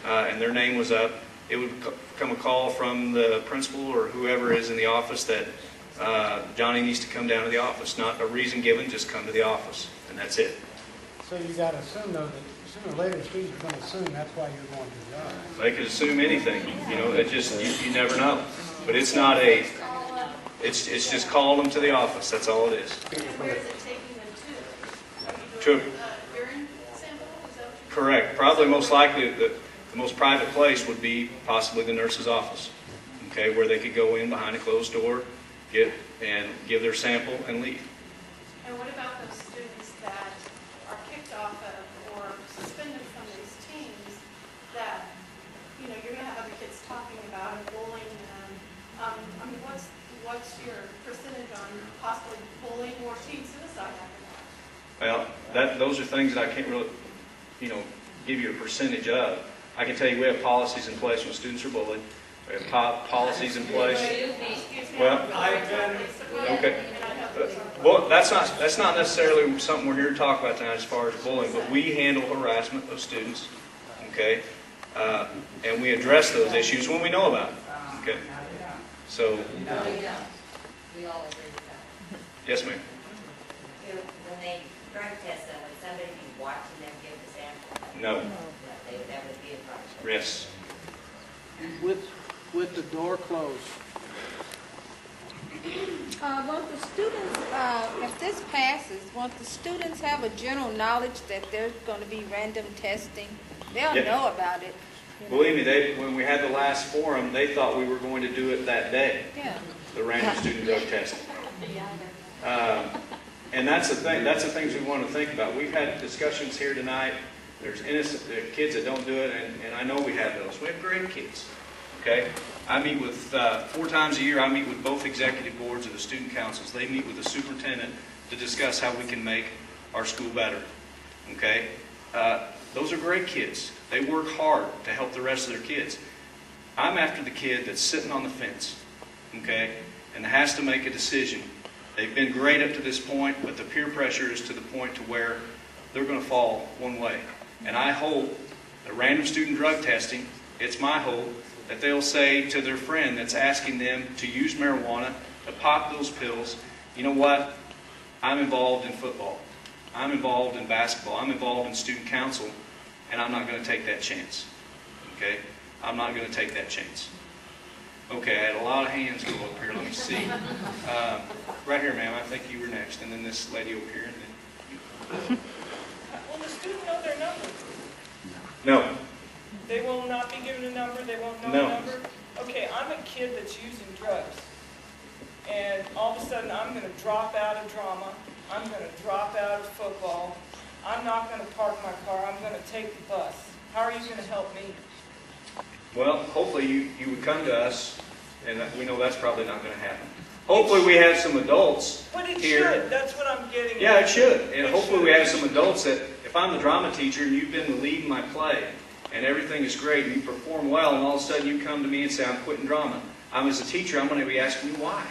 and their name was up, it would come a call from the principal or whoever is in the office that Johnny needs to come down to the office. Not a reason given, just come to the office, and that's it. So you got to assume, though, that sooner or later the student's going to assume that's why you're going to the job. They could assume anything. It just you never know. But it's not a. It's just calling them to the office. That's all it is. Where is it taking them to? True. Urine sample? Is that what you're Correct. Probably most likely the most private place would be possibly the nurse's office. Okay, where they could go in behind a closed door, give their sample and leave. And what about those students that are kicked off of or suspended from these teams that, you're going to have other kids talking about and bullying them? What's your percentage on possibly bullying or team suicide after that? Well, those are things that I can't really, give you a percentage of. I can tell you we have policies in place when students are bullied. We have policies in place. Well, okay. Well, that's not necessarily something we're here to talk about tonight as far as bullying, but we handle harassment of students, okay, and we address those issues when we know about it, okay. So, We all agree with that. yes, ma'am. When they drug test them, would somebody be watching them give the sample? No. That would be a problem. Yes. With the door closed. Won't the students, if this passes, won't the students have a general knowledge that there's going to be random testing? They'll know about it. Believe me, when we had the last forum, they thought we were going to do it that day. Yeah. The random student drug testing. And that's the thing. That's the things we want to think about. We've had discussions here tonight. There's innocent kids that don't do it, and I know we have those. We have great kids. Okay, I meet with, 4 times a year, I meet with both executive boards of the student councils. They meet with the superintendent to discuss how we can make our school better. Okay? Those are great kids. They work hard to help the rest of their kids. I'm after the kid that's sitting on the fence, okay, and has to make a decision. They've been great up to this point, but the peer pressure is to the point to where they're going to fall one way. And I hope that random student drug testing, it's my hope that they'll say to their friend that's asking them to use marijuana, to pop those pills, you know what, I'm involved in football. I'm involved in basketball. I'm involved in student council, and I'm not going to take that chance. Okay? I'm not going to take that chance. Okay, I had a lot of hands go up here. Let me see. Right here, ma'am. I think you were next, and then this lady over here. And then Will the student know their number? no. They will not be given a number? They won't know No. a number? Okay, I'm a kid that's using drugs. And all of a sudden, I'm going to drop out of drama. I'm going to drop out of football. I'm not going to park my car. I'm going to take the bus. How are you going to help me? Well, hopefully you would come to us, and we know that's probably not going to happen. Hopefully we have some adults But it here. should. That's what I'm getting Yeah, at. it should. And It hopefully should. we have some adults that, if I'm the drama teacher and you've been the lead in my play, and everything is great, and you perform well, and all of a sudden you come to me and say, I'm quitting drama. As a teacher, I'm going to be asking you why.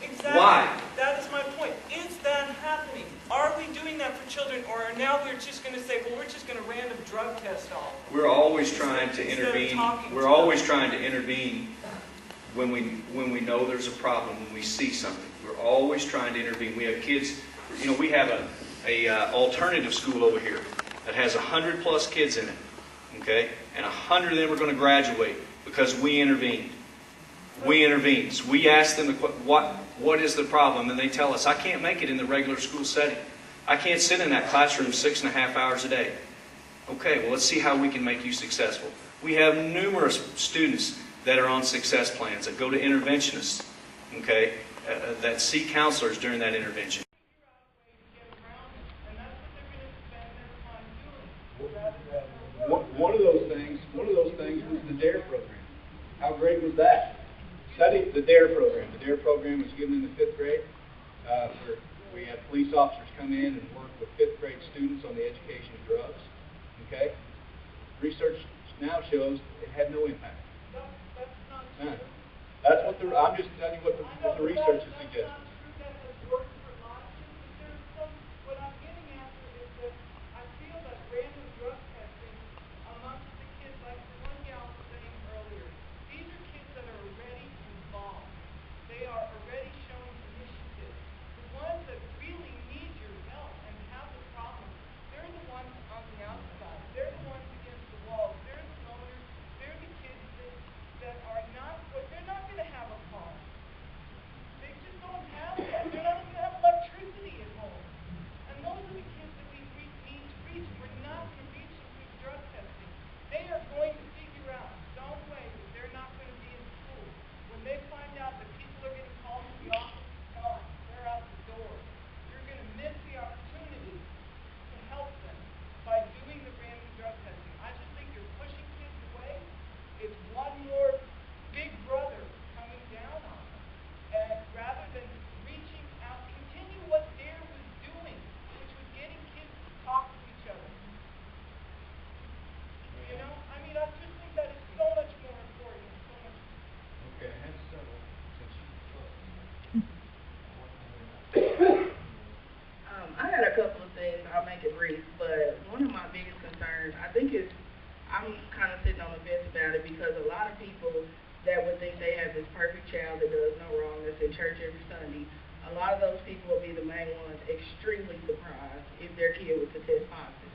Exactly. Why? That is my point. Is that happening? Are we doing that for children, or now we're just going to say, well, we're just going to random drug test all? We're always trying to Instead of intervene. talking We're to always them. trying to intervene when we know there's a problem, when we see something. We're always trying to intervene. We have kids, we have a alternative school over here that has 100+ kids in it, okay? And 100 of them are going to graduate because we intervened. We intervened. So we asked them what is the problem, and they tell us, I can't make it in the regular school setting. I can't sit in that classroom 6.5 hours a day. Okay, well, let's see how we can make you successful. We have numerous students that are on success plans, that go to interventionists, okay, that see counselors during that intervention. One of those things was the DARE program. How great was that? Study the DARE program. The DARE program was given in the 5th grade. We had police officers come in and work with 5th grade students on the education of drugs. Okay? Research now shows it had no impact. None. That's what I'm just telling you what the research is suggesting. I had a couple of things. I'll make it brief, but one of my biggest concerns, I think is, I'm kind of sitting on the fence about it because a lot of people that would think they have this perfect child that does no wrong, that's in church every Sunday, a lot of those people will be the main ones extremely surprised if their kid was to test positive.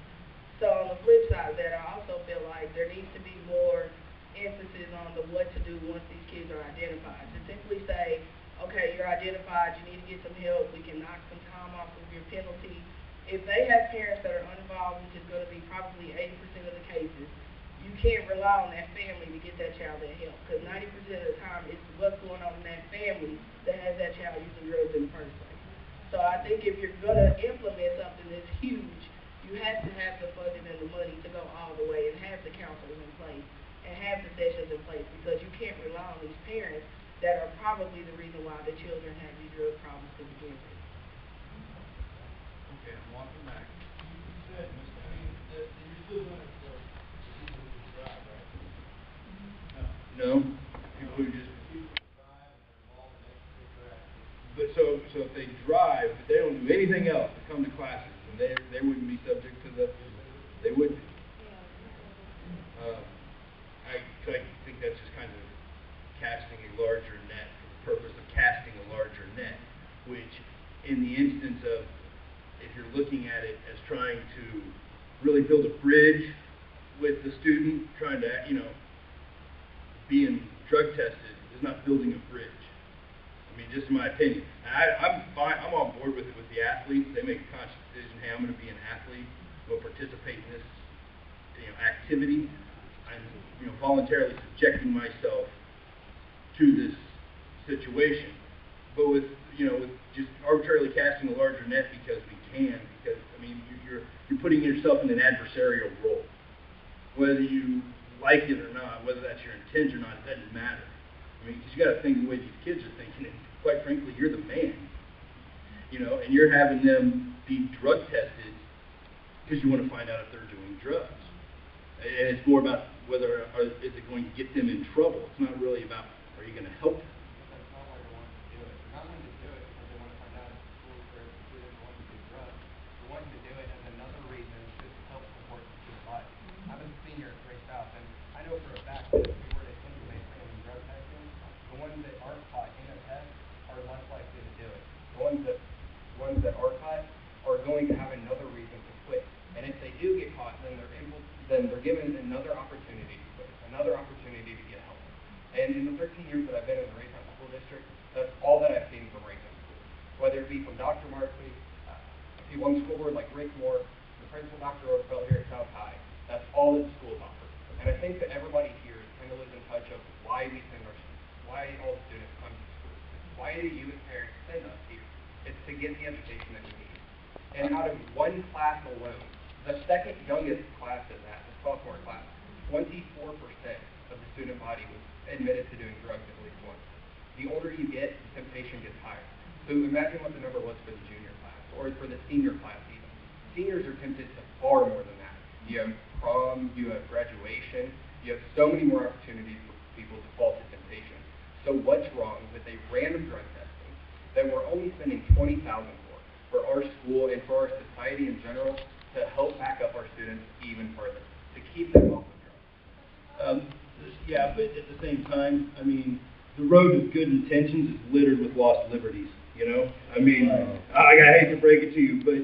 So on the flip side of that, I also feel like there needs to be more emphasis on the what to do once these kids are identified. To simply say, okay, you're identified, you need to get some help, we can knock some time off of your penalty. If they have parents that are uninvolved, which is going to be probably 80% of the cases, you can't rely on that family to get that child that help, because 90% of the time it's what's going on in that family that has that child using drugs in the first place. So I think if you're going to implement something that's huge, you have to have the funding and the money to go all the way and have the counselors in place and have the sessions in place, because you can't rely on these parents that are probably the reason why the children have these drug problems to begin with. Okay, I'm walking back. You said, Mr. Haynes, that you're still doing it for people who drive, right? No. People who just drive and are involved in extracurricular activities. But so if they drive, but they don't do anything else to come to classes, and they wouldn't be subject to they wouldn't be. I think that's just kind of casting a larger net for the purpose of casting a larger net, which in the instance of, if you're looking at it as trying to really build a bridge with the student, trying to, being drug tested is not building a bridge. I mean, just in my opinion. I'm fine, I'm on board with the athletes. They make a conscious decision, hey, I'm going to be an athlete, I'm going to participate in this activity. I'm voluntarily subjecting myself to this situation. But with just arbitrarily casting a larger net because we can, because you're putting yourself in an adversarial role. Whether you like it or not, whether that's your intent or not, it doesn't matter. Because you got to think the way these kids are thinking, and quite frankly, you're the man. And you're having them be drug tested because you want to find out if they're doing drugs. And it's more about whether is it going to get them in trouble. It's not really about, are you going to help them? That's not why they want to do it. They're not wanting to do it because they want to find out if the school or the students want to do drugs. They're wanting to do it as another reason to help support the student life. I'm a senior at Raytown, and I know for a fact that if we were to implement random drug testing, the ones that aren't caught in a test are less likely to do it. The ones that are caught are going to have another reason to quit. And if they do get caught, then they're given another opportunity to quit, another opportunity to get help. And in the 13 years that I've been in the Raytown School District, that's all that I've seen from Raytown School. Whether it be from Dr. Markley, people on the school board like Rick Moore, the principal Dr. Rosevelt here at South High, that's all that the schools offer. And I think that everybody here kind of lives in touch of why we send our students, why all the students come to school. Why do you as parents send us here? It's to get the education that we need. And out of one class alone, the second youngest class in that, the sophomore class, 24% of the student body was admitted to doing drugs at least once. The older you get, the temptation gets higher. So imagine what the number was for the junior class, or for the senior class even. Seniors are tempted to far more than that. You have prom, you have graduation, you have so many more opportunities for people to fall to temptation. So what's wrong with a random drug testing that we're only spending $20,000 for our school and for our society in general, to help back up our students even further, to keep them off of drugs? Yeah, but at the same time, the road with good intentions is littered with lost liberties, I hate to break it to you, but,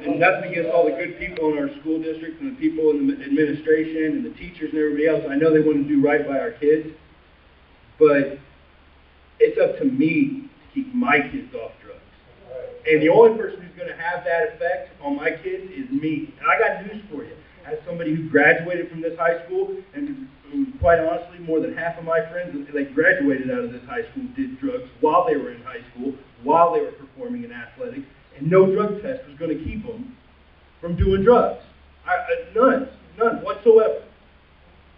and nothing against all the good people in our school district and the people in the administration and the teachers and everybody else. I know they want to do right by our kids, but it's up to me to keep my kids off drugs. And the only person who's going to have that effect on my kids is me. And I got news for you. As somebody who graduated from this high school, and quite honestly, more than half of my friends that graduated out of this high school did drugs while they were in high school, while they were performing in athletics, and no drug test was going to keep them from doing drugs. None whatsoever.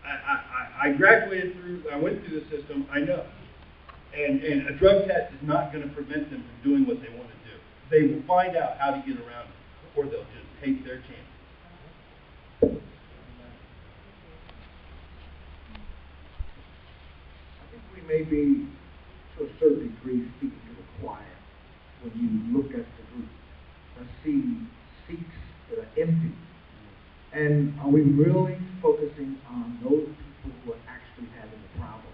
I graduated I went through the system, I know. And a drug test is not going to prevent them from doing what they want to do. They will find out how to get around it, or they'll just take their chance. I think we may be, to a certain degree, speaking to the choir when you look at the group and see seats that are empty. And are we really focusing on those people who are actually having the problem?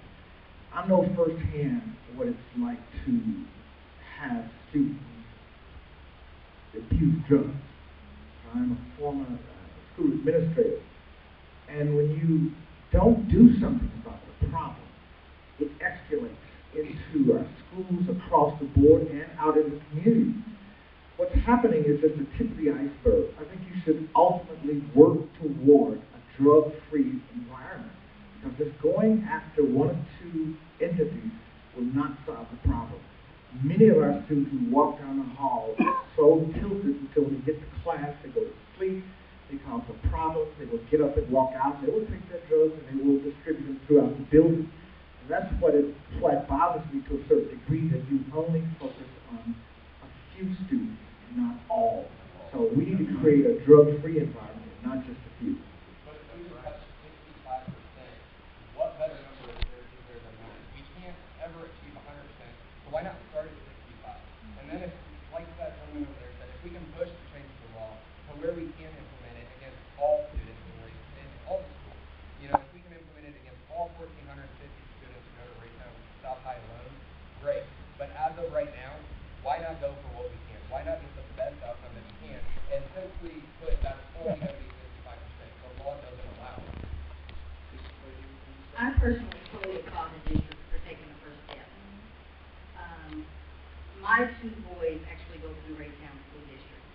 I know firsthand what it's like to have students abuse drugs. I'm a former school administrator. And when you don't do something about the problem, it escalates into our schools across the board and out in the community. What's happening is at the tip of the iceberg. I think you should ultimately work toward a drug-free environment. Because just going after one or two entities will not solve the problem. Many of our students who walk down the hall are so tilted until when they get to class, they go to sleep, they cause a problem, they will get up and walk out, they will take their drugs and they will distribute them throughout the building. And that's why it bothers me to a certain degree that you only focus on a few students, not all. So we need to create a drug-free environment, not just a few. But if we have 65%, what better number is there than that? We can't ever achieve 100%, so why not start at 65? And then if, like that gentleman over there said, if we can push to change the law to where we can implement it against all students in all the schools, you know, if we can implement it against all 1,450 students who go to Raytown South High alone, great. But as of right now, why not go for what we can? Why not get the best outcome that we can? And simply put, that's only going to be 55%. The law doesn't allow it. I personally fully applaud the district for taking the first step. My two boys actually go through Raytown School District,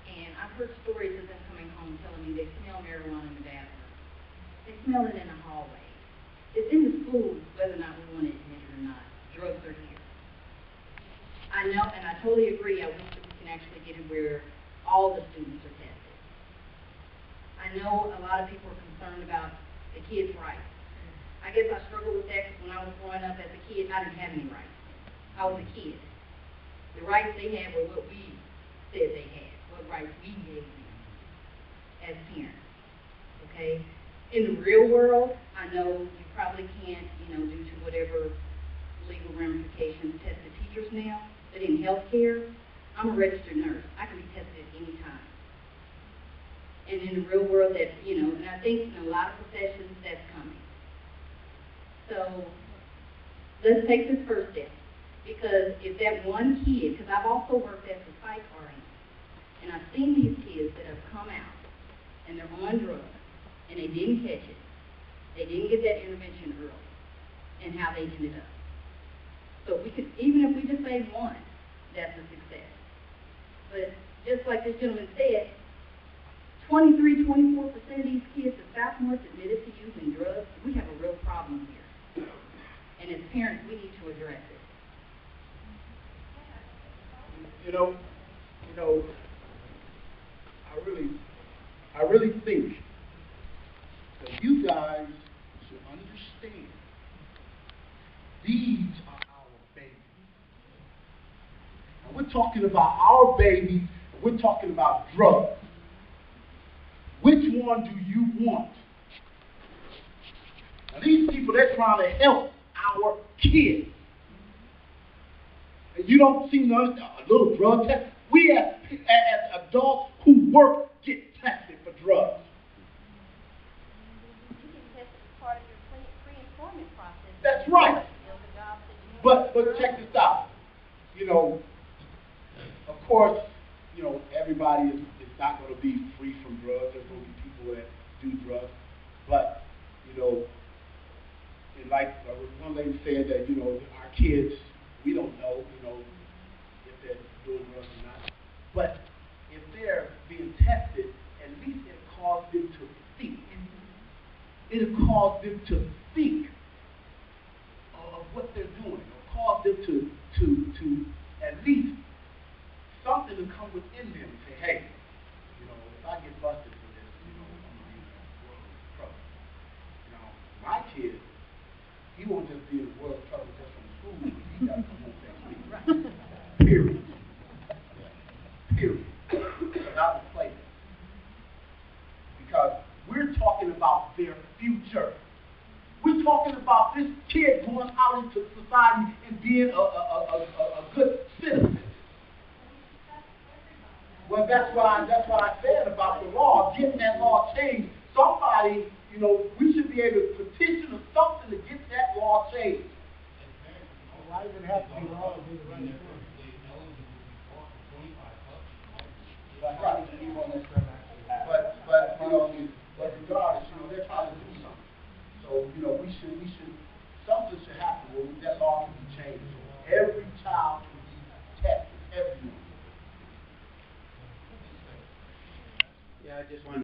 and I've heard stories of them coming home telling me they smell marijuana in the bathroom. They smell it in the hallway. It's in the schools, whether or not we want to admit it or not. Drugs are here. I know, and I totally agree. I wish that we can actually get it where all the students are tested. I know a lot of people are concerned about the kids' rights. I guess I struggled with that because when I was growing up as a kid, I didn't have any rights. I was a kid. The rights they had were what we said they had, what rights we gave them as parents. Okay? In the real world, I know you probably can't, due to whatever legal ramifications, test the teachers now. But in healthcare, I'm a registered nurse. I can be tested at any time. And in the real world, that, and I think in a lot of professions, that's coming. So let's take this first step. Because if that one kid, because I've also worked as a psych RN, and I've seen these kids that have come out and they're on drugs and they didn't catch it. They didn't get that intervention early and how they ended up. So we could, even if we just say one, that's a success. But just like this gentleman said, 23, 24% of these kids are sophomores admitted to using drugs. We have a real problem here. And as parents, we need to address it. I really think that you guys should understand these are our babies. And we're talking about our babies, and we're talking about drugs. Which one do you want? Now these people, they're trying to help our kids. And you don't see none of a little drug test. We as adults who work get tested for drugs. You can test it as part of your pre-employment process. That's right. But check this out. Of course, everybody is not going to be free from drugs. There's going to be people that do drugs. But, and like one lady said that, our kids, we don't know, if they're doing drugs or not. But if they're being tested, at least it'll cause them to think. It'll cause them to think of what they're doing. It'll cause them to at least something to come within them and say, hey, if I get busted for this, I'm going to be in a world of trouble. My kid, he won't just be in a world of trouble just from school, but he got to come home next week. Period. Period. Not a place. Because we're talking about their future. We're talking about this kid going out into society and being a good citizen. Well, that's what I said about the law, getting that law changed. Somebody, we should be able to